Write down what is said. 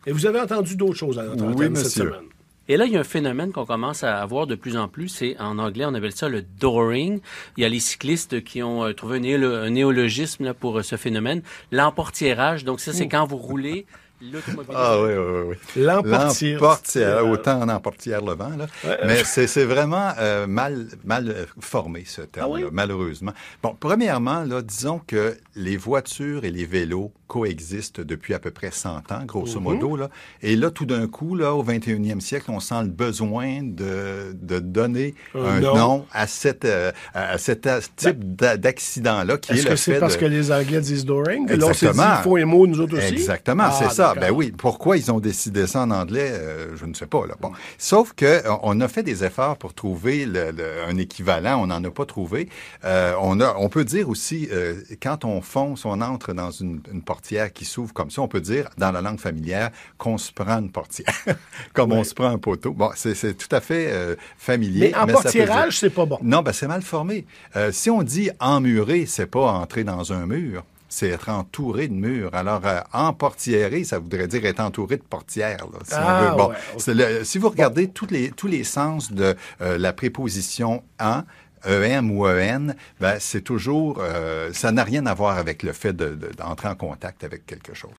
Et vous avez entendu d'autres choses à notre Oui, antenne cette monsieur. semaine. Et là, il y a un phénomène qu'on commence à avoir de plus en plus. C'est, en anglais, on appelle ça le dooring. Il y a les cyclistes qui ont trouvé un néologisme là, pour ce phénomène. L'emportiérage. Donc, ça, c'est quand vous roulez l'automobile. Ah oui, oui, oui. L'emportière. L'emportière, autant en emportière le vent, là. Ouais. Mais c'est vraiment mal formé, ce terme-là, Ah oui? malheureusement. Bon, premièrement, là, disons que les voitures et les vélos coexistent depuis à peu près 100 ans, grosso modo, là. Et là, tout d'un coup, là, au 21e siècle, on sent le besoin de donner un nom à cet type d'accident-là, qui est le fait Est-ce que c'est parce que les Anglais disent dooring? Exactement. Là, on s'est dit, il faut un mot, nous autres aussi? Exactement, c'est ça. D'accord. Ben oui, pourquoi ils ont décidé ça en anglais, je ne sais pas. Là. Bon. Sauf que on a fait des efforts pour trouver un équivalent, on n'en a pas trouvé. On peut dire aussi, quand on fonce, on entre dans une portière qui s'ouvre comme ça, on peut dire, dans la langue familière, qu'on se prend une portière, comme on se prend un poteau. Bon, c'est tout à fait familier. Mais emportierage, c'est pas bon. Non, ben c'est mal formé. Si on dit emmuré, c'est pas entrer dans un mur. C'est être entouré de murs. Alors, emportiéré, ça voudrait dire être entouré de portières. Là, si on veut. Bon, okay. Si vous regardez tous les sens de la préposition « en », EM ou EN, ben, c'est toujours, ça n'a rien à voir avec le fait d'entrer en contact avec quelque chose.